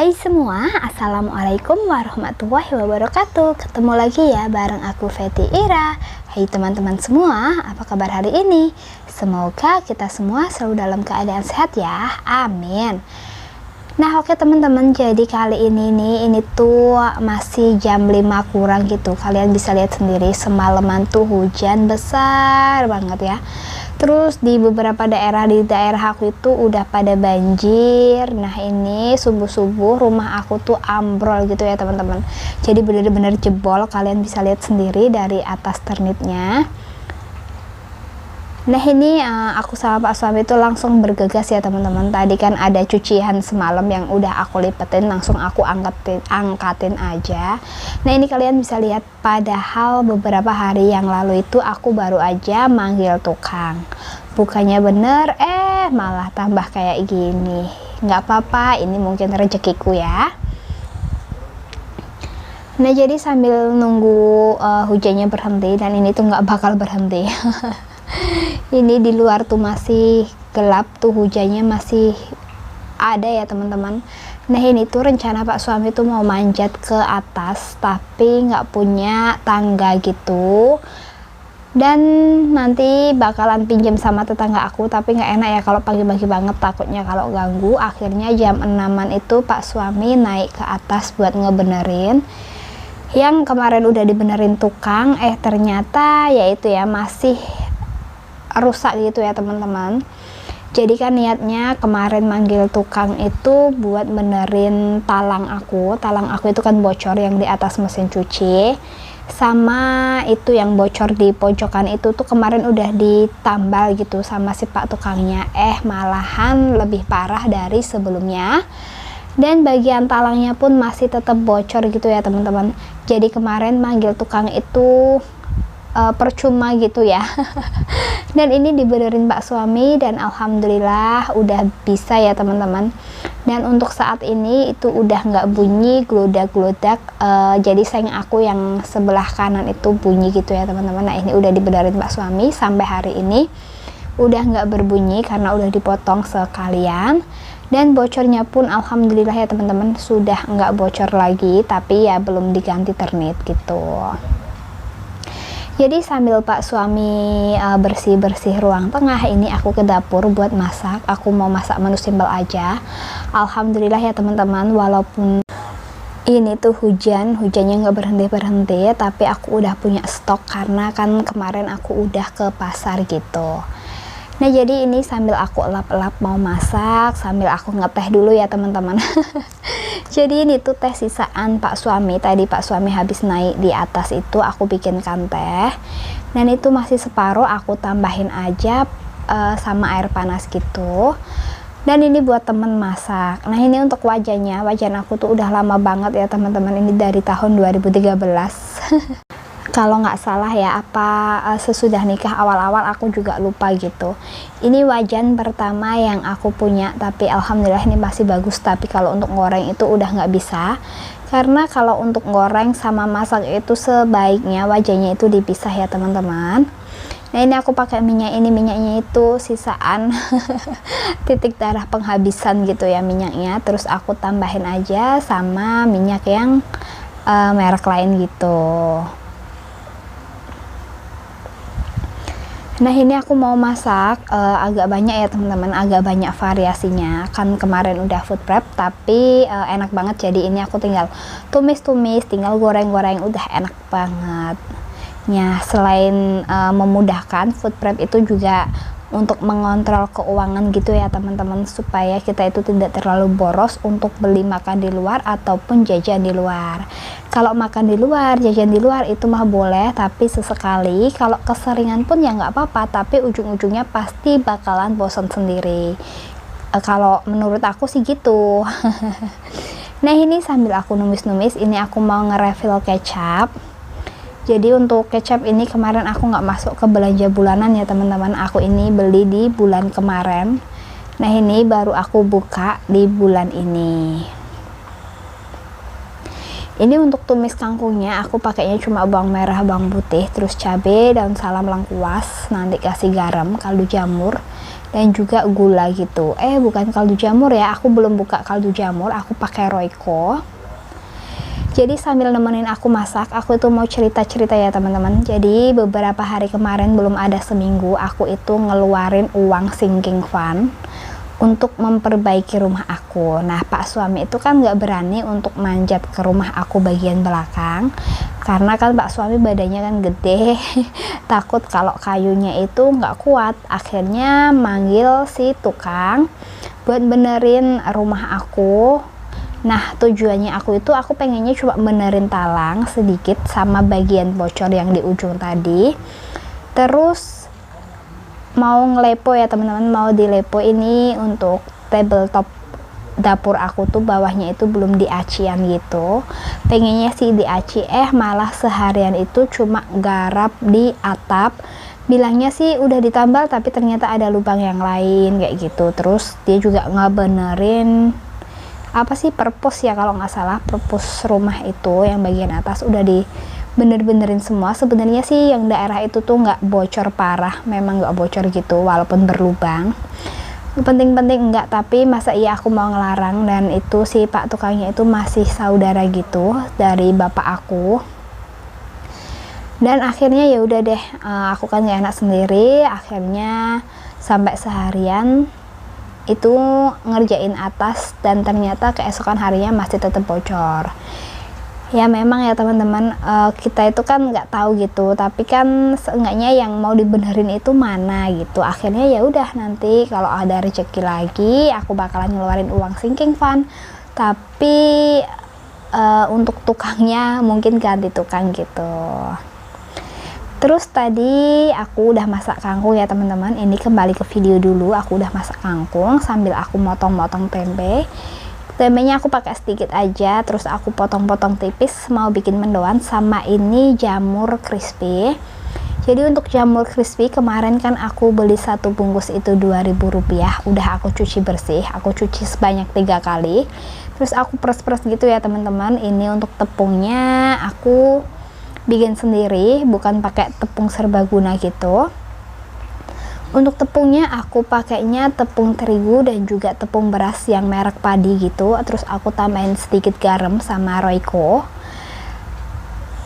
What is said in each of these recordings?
Hai semua, Assalamualaikum warahmatullahi wabarakatuh. Ketemu lagi ya bareng aku Feti Ira. Hai teman-teman semua, apa kabar hari ini? Semoga kita semua selalu dalam keadaan sehat ya, amin. Nah oke teman-teman, jadi kali ini tuh masih jam 5 kurang gitu. Kalian bisa lihat sendiri semalaman tuh hujan besar banget ya. Terus di beberapa daerah di daerah aku itu udah pada banjir. Nah ini subuh-subuh rumah aku tuh ambrol gitu ya teman-teman. Jadi bener-bener jebol, kalian bisa lihat sendiri dari atas ternitnya. Nah ini aku sama Pak suami itu langsung bergegas ya teman-teman. Tadi kan ada cucian semalam yang udah aku lipetin, langsung aku angkatin aja. Nah ini kalian bisa lihat, padahal beberapa hari yang lalu itu aku baru aja manggil tukang. Bukannya bener, malah tambah kayak gini. Nggak apa-apa, ini mungkin rezekiku ya. Nah jadi sambil nunggu hujannya berhenti, dan ini tuh nggak bakal berhenti. Ini di luar tuh masih gelap tuh, hujannya masih ada ya teman-teman. Nah ini tuh rencana Pak suami tuh mau manjat ke atas, tapi nggak punya tangga gitu, dan nanti bakalan pinjam sama tetangga aku. Tapi nggak enak ya kalau pagi-pagi banget, takutnya kalau ganggu. Akhirnya jam 6-an itu Pak suami naik ke atas buat ngebenerin yang kemarin udah dibenerin tukang. Ternyata yaitu ya masih rusak gitu ya teman-teman. Jadi kan niatnya kemarin manggil tukang itu buat benerin talang aku itu kan bocor yang di atas mesin cuci, sama itu yang bocor di pojokan itu tuh kemarin udah ditambal gitu sama si pak tukangnya. Malahan lebih parah dari sebelumnya, dan bagian talangnya pun masih tetap bocor gitu ya teman-teman. Jadi kemarin manggil tukang itu percuma gitu ya. Dan ini dibenerin Pak suami, dan alhamdulillah udah bisa ya teman-teman. Dan untuk saat ini itu udah nggak bunyi gludak-gludak. Jadi seng aku yang sebelah kanan itu bunyi gitu ya teman-teman. Nah ini udah dibenerin Pak suami, sampai hari ini udah nggak berbunyi karena udah dipotong sekalian. Dan bocornya pun alhamdulillah ya teman-teman sudah nggak bocor lagi, tapi ya belum diganti ternit gitu. Jadi sambil Pak suami bersih-bersih ruang tengah, ini aku ke dapur buat masak. Aku mau masak menu simpel aja. Alhamdulillah ya teman-teman, walaupun ini tuh hujannya nggak berhenti-berhenti, tapi aku udah punya stok karena kan kemarin aku udah ke pasar gitu. Nah jadi ini sambil aku elap-elap mau masak, sambil aku ngeteh dulu ya teman-teman. Jadi ini tuh teh sisaan Pak suami. Tadi Pak suami habis naik di atas itu aku bikinkan teh, dan itu masih separuh aku tambahin aja sama air panas gitu. Dan ini buat temen masak. Nah ini untuk wajan aku tuh udah lama banget ya teman-teman, ini dari tahun 2013. Kalau nggak salah ya, apa sesudah nikah awal-awal, aku juga lupa gitu. Ini wajan pertama yang aku punya, tapi alhamdulillah ini masih bagus. Tapi kalau untuk goreng itu udah nggak bisa, karena kalau untuk goreng sama masak itu sebaiknya wajannya itu dipisah ya teman-teman. Nah ini aku pakai minyak, ini minyaknya itu sisaan titik darah penghabisan gitu ya minyaknya. Terus aku tambahin aja sama minyak yang merek lain gitu. Nah ini aku mau masak agak banyak ya teman-teman, agak banyak variasinya. Kan kemarin udah food prep, tapi enak banget. Jadi ini aku tinggal tumis-tumis, tinggal goreng-goreng, udah enak banget. Ya selain memudahkan, food prep itu juga untuk mengontrol keuangan gitu ya teman-teman, supaya kita itu tidak terlalu boros untuk beli makan di luar ataupun jajan di luar. Kalau makan di luar, jajan di luar itu mah boleh, tapi sesekali. Kalau keseringan pun ya nggak apa-apa, tapi ujung-ujungnya pasti bakalan bosan sendiri. Kalau menurut aku sih gitu. Nah ini sambil aku numis-numis, ini aku mau nge-refill kecap. Jadi untuk kecap ini kemarin aku nggak masuk ke belanja bulanan ya teman-teman, aku ini beli di bulan kemarin. Nah ini baru aku buka di bulan ini. Ini untuk tumis kangkungnya aku pakainya cuma bawang merah, bawang putih, terus cabai, daun salam, lengkuas, nanti kasih garam, kaldu jamur, dan juga gula gitu. Bukan kaldu jamur ya, aku belum buka kaldu jamur, aku pakai Royco. Jadi sambil nemenin aku masak, aku itu mau cerita-cerita ya teman-teman. Jadi beberapa hari kemarin, belum ada seminggu, aku itu ngeluarin uang sinking fund untuk memperbaiki rumah aku. Nah, Pak suami itu kan nggak berani untuk manjat ke rumah aku bagian belakang, karena kan Pak suami badannya kan gede, takut kalau kayunya itu nggak kuat. Akhirnya manggil si tukang buat benerin rumah aku. Nah, tujuannya aku pengennya cuma benerin talang sedikit sama bagian bocor yang di ujung tadi. Terus mau ngelepo ya teman-teman, mau dilepo. Ini untuk tabletop dapur aku tuh bawahnya itu belum diacian gitu. Pengennya sih diaci, malah seharian itu cuma garap di atap. Bilangnya sih udah ditambal tapi ternyata ada lubang yang lain kayak gitu. Terus dia juga nggak benerin apa sih, perpus ya kalau nggak salah, perpus rumah itu yang bagian atas udah di bener-benerin semua. Sebenarnya sih yang daerah itu tuh nggak bocor parah, memang nggak bocor gitu walaupun berlubang. Penting-penting enggak, tapi masa iya aku mau ngelarang. Dan itu si Pak tukangnya itu masih saudara gitu dari bapak aku. Dan akhirnya ya udah deh, aku kan gak enak sendiri. Akhirnya sampai seharian itu ngerjain atas, dan ternyata keesokan harinya masih tetap bocor. Ya memang ya teman-teman, kita itu kan nggak tahu gitu, tapi kan seenggaknya yang mau dibenerin itu mana gitu. Akhirnya ya udah, nanti kalau ada rezeki lagi aku bakalan ngeluarin uang sinking fund, tapi untuk tukangnya mungkin ganti tukang gitu. Terus tadi aku udah masak kangkung ya teman-teman. Ini kembali ke video dulu, aku udah masak kangkung sambil aku motong-motong tempe. Tempenya aku pakai sedikit aja, terus aku potong-potong tipis mau bikin mendoan. Sama ini jamur crispy. Jadi untuk jamur crispy kemarin kan aku beli satu bungkus itu Rp2.000. Udah aku cuci bersih, aku cuci sebanyak 3 kali. Terus aku peres-peres gitu ya teman-teman. Ini untuk tepungnya aku bikin sendiri, bukan pakai tepung serbaguna gitu. Untuk tepungnya aku pakainya tepung terigu dan juga tepung beras yang merek padi gitu. Terus aku tambahin sedikit garam sama Royco.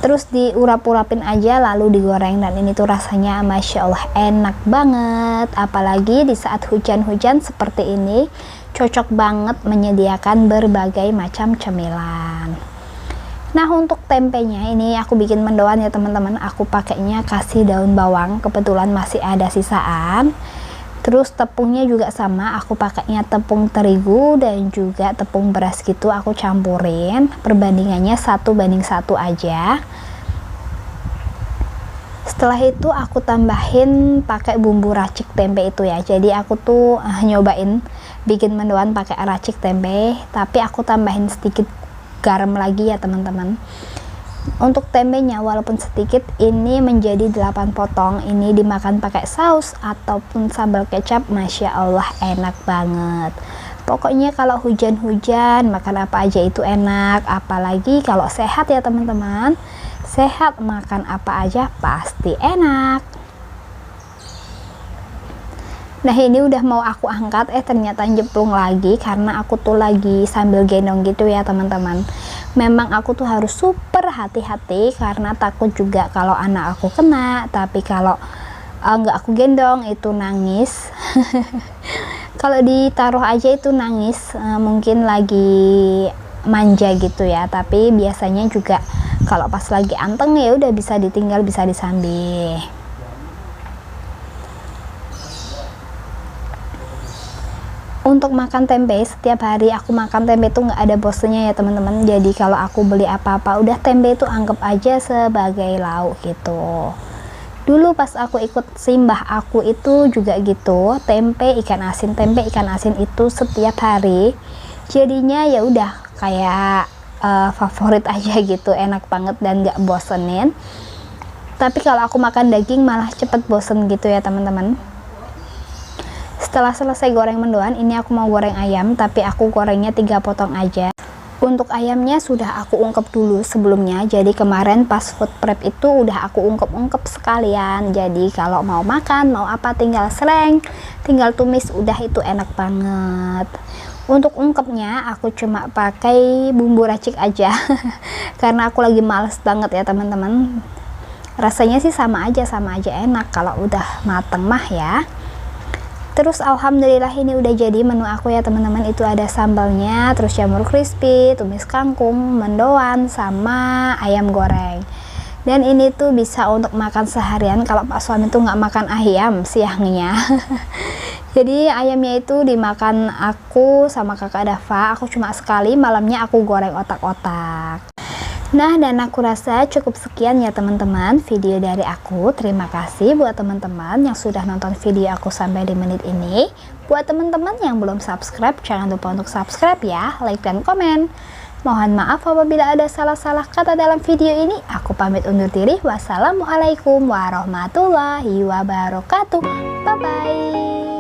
Terus diurap-urapin aja lalu digoreng, dan ini tuh rasanya Masya Allah enak banget. Apalagi di saat hujan-hujan seperti ini, cocok banget menyediakan berbagai macam cemilan. Nah, untuk tempenya ini aku bikin mendoan ya teman-teman. Aku pakainya kasih daun bawang, kebetulan masih ada sisaan. Terus tepungnya juga sama, aku pakainya tepung terigu dan juga tepung beras gitu, aku campurin. Perbandingannya 1:1 aja. Setelah itu aku tambahin pakai bumbu racik tempe itu ya. Jadi aku tuh nyobain bikin mendoan pakai racik tempe, tapi aku tambahin sedikit garam lagi ya teman-teman. Untuk tempenya walaupun sedikit, ini menjadi 8 potong. Ini dimakan pakai saus ataupun sambal kecap, Masya Allah enak banget. Pokoknya kalau hujan-hujan makan apa aja itu enak. Apalagi kalau sehat ya teman-teman, sehat makan apa aja pasti enak. Nah, ini udah mau aku angkat, ternyata nyemplung lagi karena aku tuh lagi sambil gendong gitu ya teman-teman. Memang aku tuh harus super hati-hati karena takut juga kalau anak aku kena, tapi kalau nggak aku gendong itu nangis. Kalau ditaruh aja itu nangis, mungkin lagi manja gitu ya, tapi biasanya juga kalau pas lagi anteng ya udah bisa ditinggal, bisa disambi. Untuk makan tempe, setiap hari aku makan tempe itu nggak ada bosennya ya teman-teman. Jadi kalau aku beli apa-apa, udah tempe itu anggap aja sebagai lauk gitu. Dulu pas aku ikut simbah aku itu juga gitu, tempe ikan asin itu setiap hari. Jadinya ya udah kayak favorit aja gitu, enak banget dan nggak bosenin. Tapi kalau aku makan daging malah cepet bosen gitu ya teman-teman. Setelah selesai goreng mendoan, ini aku mau goreng ayam, tapi aku gorengnya 3 potong aja. Untuk ayamnya sudah aku ungkep dulu sebelumnya, jadi kemarin pas food prep itu udah aku ungkep sekalian. Jadi kalau mau makan, mau apa, tinggal sereng, tinggal tumis, udah itu enak banget. Untuk ungkepnya aku cuma pakai bumbu racik aja karena aku lagi males banget ya teman-teman. Rasanya sih sama aja enak kalau udah mateng mah ya. Terus alhamdulillah ini udah jadi menu aku ya teman-teman. Itu ada sambalnya, terus jamur crispy, tumis kangkung, mendoan, sama ayam goreng. Dan ini tuh bisa untuk makan seharian kalau Pak suami tuh nggak makan ayam siangnya. Jadi ayamnya itu dimakan aku sama kakak Dava, aku cuma sekali, malamnya aku goreng otak-otak. Nah, dan aku rasa cukup sekian ya teman-teman video dari aku. Terima kasih buat teman-teman yang sudah nonton video aku sampai di menit ini. Buat teman-teman yang belum subscribe, jangan lupa untuk subscribe ya, like dan komen. Mohon maaf apabila ada salah-salah kata dalam video ini. Aku pamit undur diri. Wassalamualaikum warahmatullahi wabarakatuh. Bye-bye.